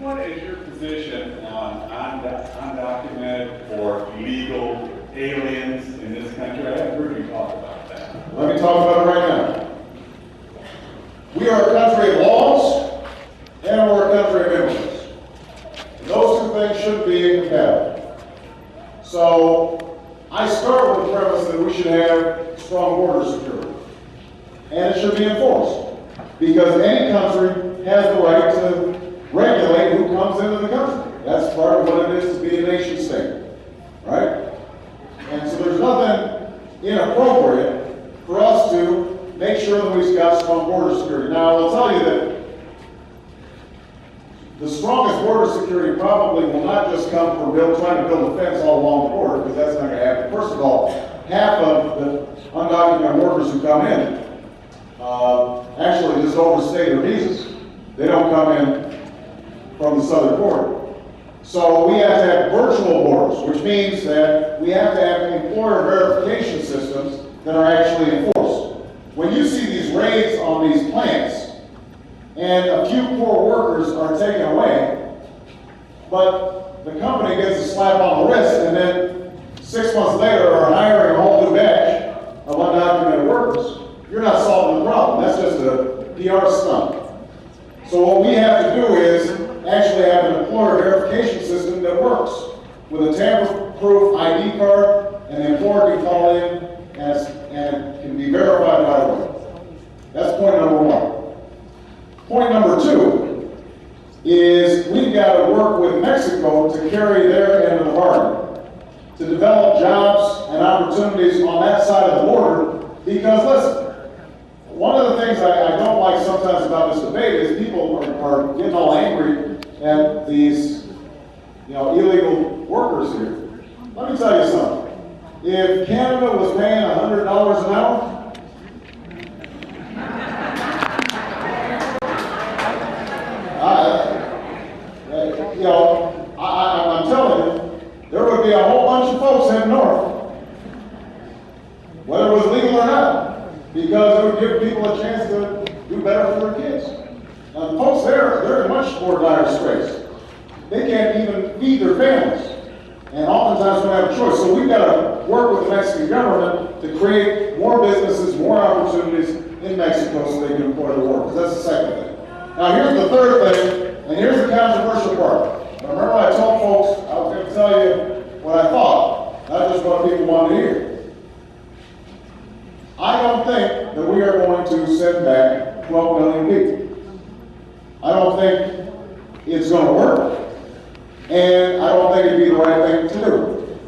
What is your position on undocumented or illegal aliens in this country? I haven't heard you talk about that. Let me talk about it right now. We are a country of laws, and we're a country of immigrants. And those two things shouldn't be incompatible. So, I start with the premise that we should have strong border security. And it should be enforced. Because any country has the right to regulate who comes into the country. That's part of what it is to be a nation state. Right? And so there's nothing inappropriate for us to make sure that we've got strong border security. Now, I'll tell you that the strongest border security probably will not just come from trying to build a fence all along the border, because that's not going to happen. First of all, half of the undocumented workers who come in actually just overstay their visas. They don't come in from the southern border. So we have to have virtual borders, which means that we have to have employer verification systems that are actually enforced. When you see these raids on these plants, and a few poor workers are taken away, but the company gets a slap on the wrist, and then 6 months later are hiring a whole new batch of undocumented workers, you're not solving the problem. That's just a PR stunt. So what we have to do is actually have an employer verification system that works with a tamper-proof ID card, and the employer can call in and it can be verified right away. That's point number one. Point number two is we've got to work with Mexico to carry their end of the bargain, to develop jobs and opportunities on that side of the border, because listen, one of the things I don't like sometimes about this debate is people are getting all angry at these illegal workers here. Let me tell you something. If Canada was paying $100 an hour, I'm telling you, there would be a whole bunch of folks heading north, whether it was legal or not, because it would give people a chance to do better for their kids. Now, the folks there, they're in much more dire straits. They can't even feed their families, and oftentimes don't have a choice. So we've got to work with the Mexican government to create more businesses, more opportunities in Mexico so they can employ their workers. That's the second thing. Now, here's the third thing, and here's the controversial part. Remember, I told folks I was going to tell you what I thought, not just what people wanted to hear. I don't think that we are going to send back 12 million people. I don't think it's going to work, and I don't think it'd be the right thing to do.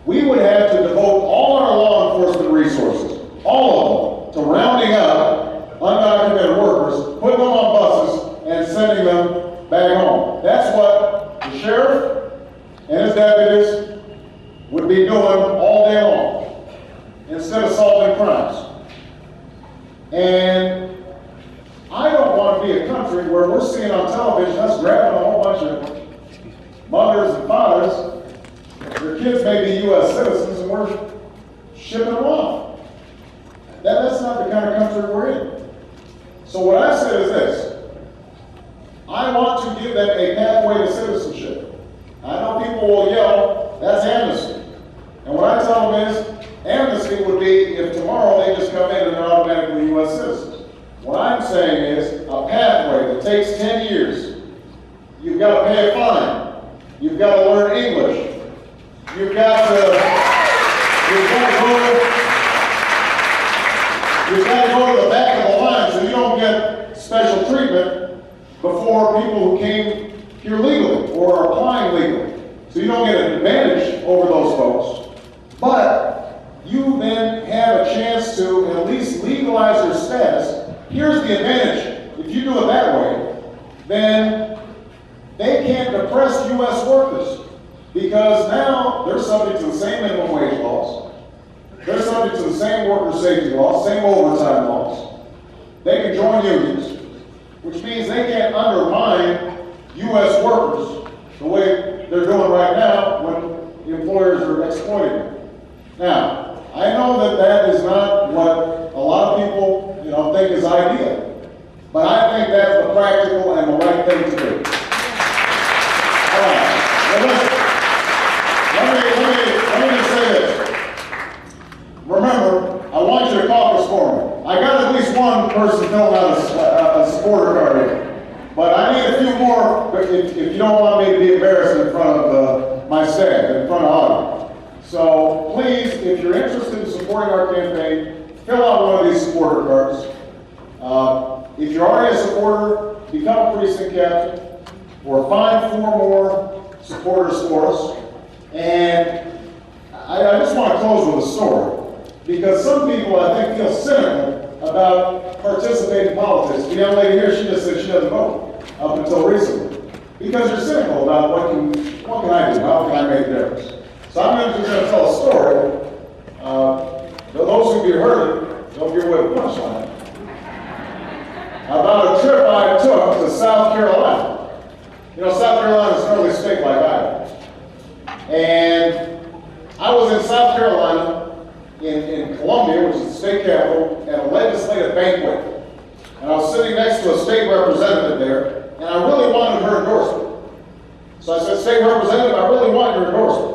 We would have to devote all our law enforcement resources, all of them, to rounding up undocumented workers, putting them on buses, and sending them back home. That's what the sheriff and his deputies would be doing all day long, instead of solving crimes. And I don't want to be a country where we're seeing on television us grabbing a whole bunch of mothers and fathers, their kids may be U.S. citizens, and we're shipping them off. That's not the kind of country we're in. So what I said is this. I want to give them a pathway to citizenship. I know people will yell, that's amnesty. And what I tell them is, amnesty would be if tomorrow they just come in and they're automatically U.S. citizens. What I'm saying is a pathway that takes 10 years. You've got to pay a fine. You've got to learn English. You've got to go to the back of the line so you don't get special treatment before people who came here legally or are applying legally. So you don't get an advantage over those folks. But you then have a chance to at least legalize your status. Here's the advantage. If you do it that way, then they can't depress U.S. workers, because now they're subject to the same minimum wage laws. They're subject to the same worker safety laws, same overtime laws. They can join unions, which means they can't undermine U.S. workers the way they're doing right now when the employers are exploiting them. Now, I know that that is not what a lot of people, think is ideal, but I think that's the practical and the right thing to do. person filling out a supporter card here. But I need a few more, if you don't want me to be embarrassed in front of my staff, in front of audience. So please, if you're interested in supporting our campaign, fill out one of these supporter cards. If you're already a supporter, become a precinct captain, or find 4 more supporters for us. And I just want to close with a story, because some people, I think, feel cynical about participating in politics. The young lady here, she just said she doesn't vote up until recently, because you're cynical about what can I do, how can I make a difference. So I'm just going to tell a story. Those of you who heard it, don't get away with punchline. About a trip I took to South Carolina. You know, South Carolina is an early state like Iowa. And I was in South Carolina, in Columbia, which is the state capital, at a legislative banquet. And I was sitting next to a state representative there, and I really wanted her endorsement. So I said, State Representative, I really want your endorsement.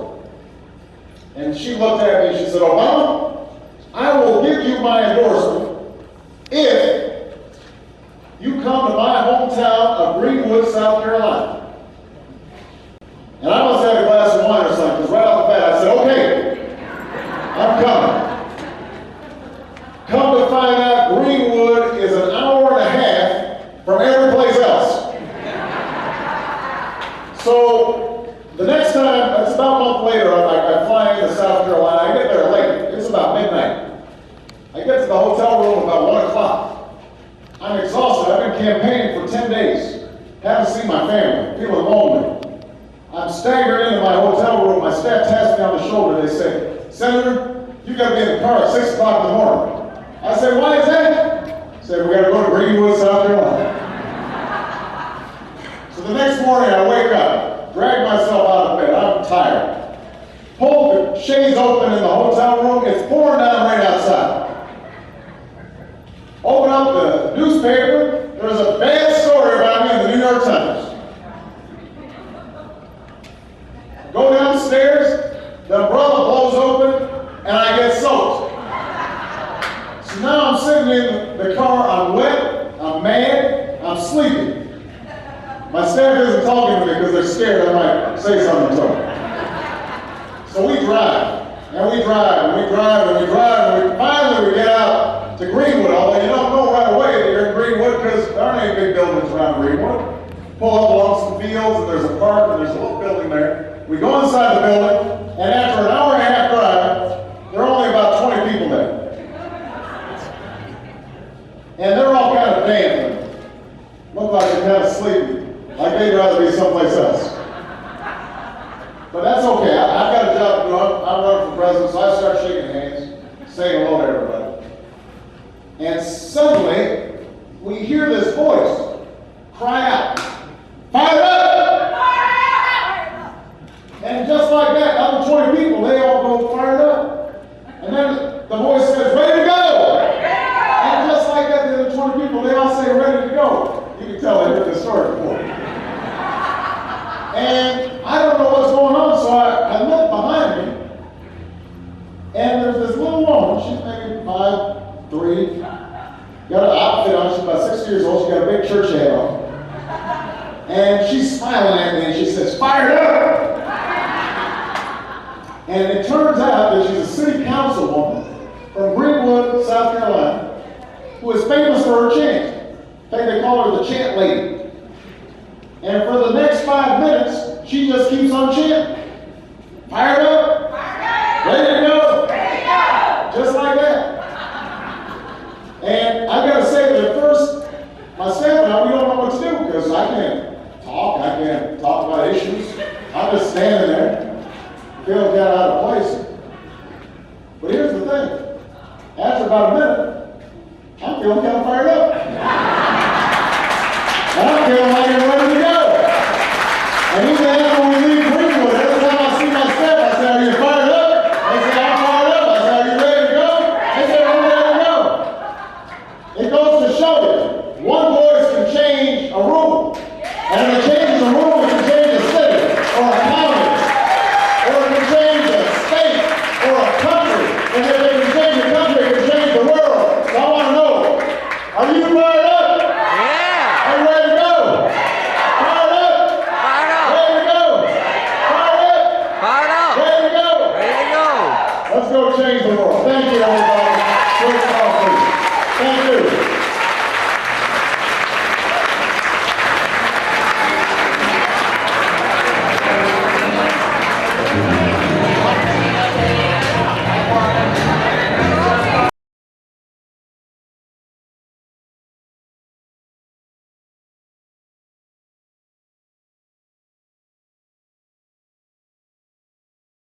And she looked at me and she said, Obama, I will give you my endorsement if you come to my hometown of Greenwood, South Carolina. And I must have a glass of wine or something, because right off the bat I said, okay, I'm coming. Come to find out, Greenwood is an hour and a half from every place else. So the next time, it's about a month later, I fly into South Carolina. I get there late. It's about midnight. I get to the hotel room about 1 o'clock. I'm exhausted. I've been campaigning for 10 days. Haven't seen my family. Feeling lonely. I'm staggered into my hotel room. My staff taps me on the shoulder. They say, Senator, you got to be in the car at 6 o'clock in the morning. I said, why is that? I said, we got to go to Greenwood, South Carolina. So the next morning I wake up, drag myself out of bed. I'm tired. Pull the shades open in the hotel room. It's pouring down rain outside. Open up the newspaper. There's a bad story about me in the New York Times. Go downstairs, the umbrella blows open, and I get soaked. So now I'm sitting in the car, I'm wet, I'm mad, I'm sleepy. My staff isn't talking to me because they're scared I might say something to them. So we drive, and we drive, and we drive, and we drive, and finally we get out to Greenwood, although you don't know right away that you're in Greenwood because there aren't any big buildings around Greenwood. Pull up along some fields, and there's a park, and there's a little building there. We go inside the building, and after an hour and a half drive, there are only about 20 people there. And they're all kind of damp. Look like they're kind of sleepy, like they'd rather be someplace else. But that's okay. I've got a job to do. I'm running for president, so I start shaking hands, saying hello to everybody. And suddenly, we hear this voice cry out, "Fire up!" And just like that, out of 20 people, they all go fired up. And then the voice says, "Ready to go!" And just like that, the other 20 people, they all say, "Ready to go." You can tell they heard this story before. And I don't know what's going on, so I look behind me, and there's this little woman. She's maybe 5'3", got an outfit on. She's about 60 years old. She's got a big church hat on. And she's smiling at me, and she says, "Fired up!" And it turns out that she's a city councilwoman from Greenwood, South Carolina, who is famous for her chant. In fact, they call her the chant lady. And for the next 5 minutes, she just keeps on chanting. Fired up! Ready to go! Just like that. And I gotta say that at first, my staff and I, we don't know what to do because I can't talk about issues. I'm just standing there, feeling kind of out of place. But here's the thing. After about a minute, I'm feeling kind of fired up.